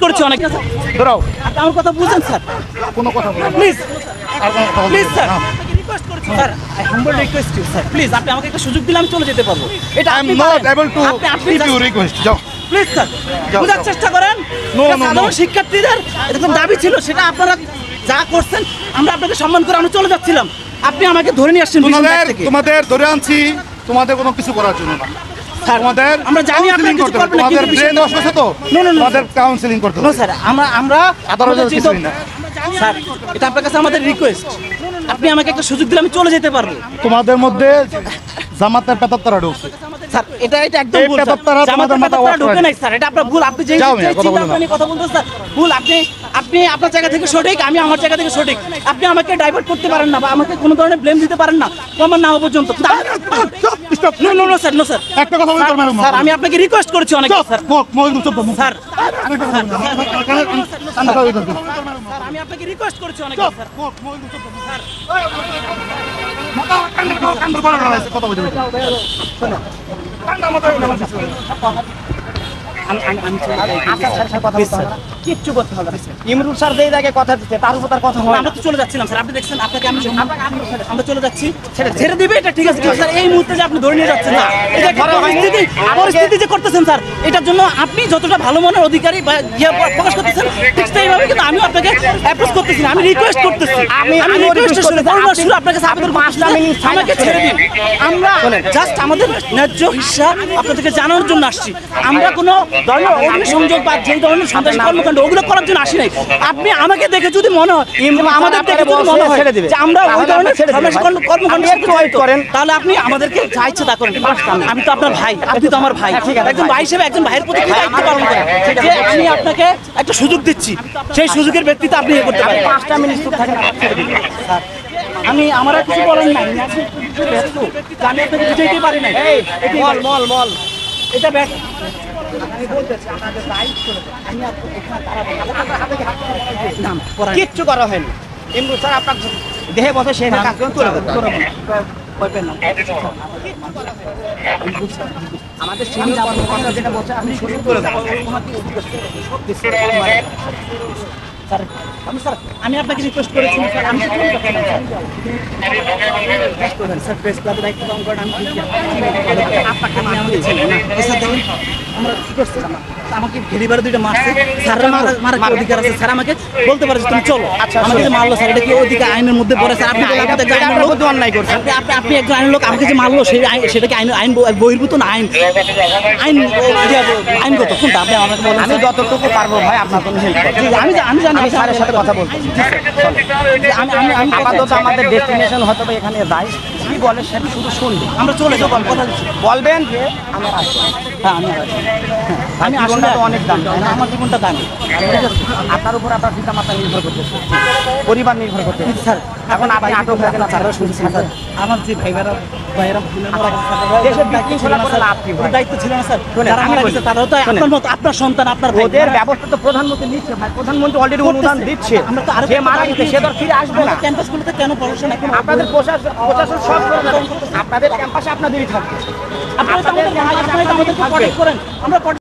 করেছি অনেক। ধরাও আপনি আমার কথা বুঝেন স্যার, কোনো কথা বলবেন না। প্লিজ আর কোনো কথা প্লিজ বলবেন স্যার, না। রিকোয়েস্ট করেছি sir, I humble request you sir, please আপনি আমাকে একটা সুযোগ দিলে আমি চলে যেতে পারবো। এটা I am আপনি not পারেন। able to আপনি give you request. যাও। প্লিজ স্যার যাও, বোঝার যাও। চেষ্টা করেন। No, এটা no, no. সাধারণ শিক্ষার্থীদের এরকম দাবি ছিল, সেটা আপনারা যা করছেন আমরা আপনাকে সম্মান করে আমরা চলে যাচ্ছিলাম, আপনি আমাকে ধরে নিয়ে আসছেন পিছন দিক থেকে। তোমাদের ধরে আনছি তোমাদের কোনো কিছু করার জন্য না। স্যার, তোমাদের আমরা জানি আপনি কাউন্সিলিং কিছু করতে হবে। করবেন না, তোমাদের কিন্তু ব্রেন ওয়াশ হচ্ছে তো No, no, no, তোমাদের কাউন্সিলিং করতে নো হবে। স্যার, আমরা আদালতে আমাদের কিছুই না। স্যার, এটা আপনার কাছে আমাদের রিকোয়েস্ট, আপনি আমাকে একটা সুযোগ দিলে আমি চলে যেতে পারবো। তোমাদের মধ্যে জামাতের পেতাত্তারা ঢুকছে। স্যার এটা একদম এই ভুল স্যার। পেতাত্তারা তোমাদের জামাতের মাথা পেতাত্তারা ওয়াশ ঢোকে করে। নাই স্যার, এটা আপনার ভুল। আপনি যে যাও মিয়া, কথা বলো না। কথা বলতেছেন স্যার ভুল। আপনি আপনার জায়গা থেকে সঠিক, আমি আমার জায়গা থেকে সঠিক। আপনি আমাকে ডাইভার্ট করতে পারেন না বা আমাকে কোনো ধরনের ব্লেম দিতে পারেন না প্রমাণ না হওয়া পর্যন্ত। No no no sir, no sir, একটা কথা বলতে পারবেন না। স্যার আমি আপনাকে রিকোয়েস্ট করেছি অনেক স্যার। চুপ, চুপ, চুপ। স্যার আরেকটা কথা বলতে হবে। স্যার আমি আপনাকে রিকোয়েস্ট করেছি অনেক স্যার। কথা বলতে হবে। শোনো। কিচ্ছু করতে হবে না স্যার। ইমরুল স্যার যেই জায়গায় কথা দিচ্ছে তার উপর তার কথা হয় না। আমরা তো চলে যাচ্ছিলাম স্যার, আপনি দেখছেন আপনাকে আমরা চলে যাচ্ছি, ছেড়ে দিবে এটা ঠিক আছে, কিন্তু স্যার এই মুহূর্তে যে আপনি ধরে নিয়ে যাচ্ছেন না, এটা একটা পরিস্থিতি যে করতেছেন স্যার, এটার জন্য আপনি যতটা ভালো মনের অধিকারী বা প্রকাশ করতেছেন ঠিক সেইভাবে কিন্তু আমিও আপনাকে অ্যাপ্রোচ করতেছি না, আমি রিকোয়েস্ট করতেছি। আমি রিকোয়েস্ট শুরু আপনাকে আবেদন আমাকে ছেড়ে দিন। আমরা জাস্ট আমাদের ন্যায্য হিস্সা আপনাদেরকে জানানোর জন্য আসছি। আমরা কোনো ধরনের অগ্নিসংযোগ বা যেই ধরনের সন্ত্রাসী কর্মকাণ্ড ওগুলো করার জন্য আসি নাই। আপনি আমাকে দেখে যদি মনে হয়, আমাদের দেখে যদি মনে হয় যে আমরা ওই ধরনের সন্ত্রাসী কর্মকাণ্ড করেন, তাহলে আপনি আমাদেরকে যা ইচ্ছে তা করেন। আমি তো আপনার ভাই, আপনি তো আমার ভাই, একজন ভাই হিসেবে একজন ভাইয়ের প্রতি কি দায়িত্ব পালন করেন যে আমি আপনাকে একটা সুযোগ দিচ্ছি, সেই সুযোগের ব্যক্তিতে আপনি করতে পারেন। 5টা মিনিট চুপ থাকেন। আমি আমার আর কিছু বলার নাই, আমি আপনাকে বুঝাইতে পারি নাই। মল এটা ব্যাক কিচ্ছু করা হয়নি। ইমরুল স্যার আপনার দেহে বসে সে কাজ করে আমাদের সিনিয়র কর্মকর্তা যেটা বলছে আপনি শুরু করে দেন। স্যার আমি আপনাকে রিকোয়েস্ট করেছি স্যার, আমি স্যার প্রেস ক্লাবের দায়িত্ব পালন করেন, আমি আপনাকে আমাদের ছেলে না স্যার দেখুন আমরা কি করছি, আমাকে ঘেরিবারে দুইটা মারছে, স্যাররা মারার কি অধিকার আছে? স্যার আমাকে বলতে পারে যে তুমি চলো, আমাকে যে মারলো স্যার এটা কি অধিকার আইনের মধ্যে পড়ে? স্যার আপনি অন্যায় করছেন। আপনি একজন আইনের লোক, আমাকে যে মারলো সেই সেটা কি আইন বহির্ভূত না? আইনগত কোনটা আপনি আমাকে বলেন। আমি যতটুকু পারবো ভাই আপনার জন্য হেল্প করব। আমি জানি আমি স্যারের সাথে কথা বলছি। আমি আপাতত আমাদের ডেস্টিনেশন হয়তো বা এখানে যাই, কি বলে সেটা শুধু শুনবে। আমরা চলে যাবো, কথা দিচ্ছি। বলবেন যে আমরা আসবো। হ্যাঁ আমি জীবনটা তো অনেক দাম, তাই না? আমার জীবনটা দামি। আপনার উপর আপনার পিতা মাতা নির্ভর করতেছে, পরিবার নির্ভর করতেছে। স্যার এখন আপনি আটক হয়ে গেলেন, স্যাররা শুনছি স্যার। আমার যে ভাইরা দেশের বিশৃঙ্খলা করে লাভ কি ভাই? দায়িত্ব ছিল না স্যার, শোনেন, যারা মারা গেছে তারাও তো আপনার মতো, আপনার সন্তান, আপনার ভাই। ওদের ব্যবস্থা তো প্রধানমন্ত্রী নিচ্ছে ভাই, প্রধানমন্ত্রী অলরেডি অনুদান দিচ্ছে। আমরা তো আরো যে মারা গেছে সে তো আর ফিরে আসবে না। ক্যাম্পাসগুলোতে কেন পড়াশোনা এখন আপনাদের প্রশাসন সব করে দেবে। আপনাদের ক্যাম্পাসে আপনাদেরই থাকবে। আপনারা তো আমাদেরকে প্রটেক্ট করেন, আমরা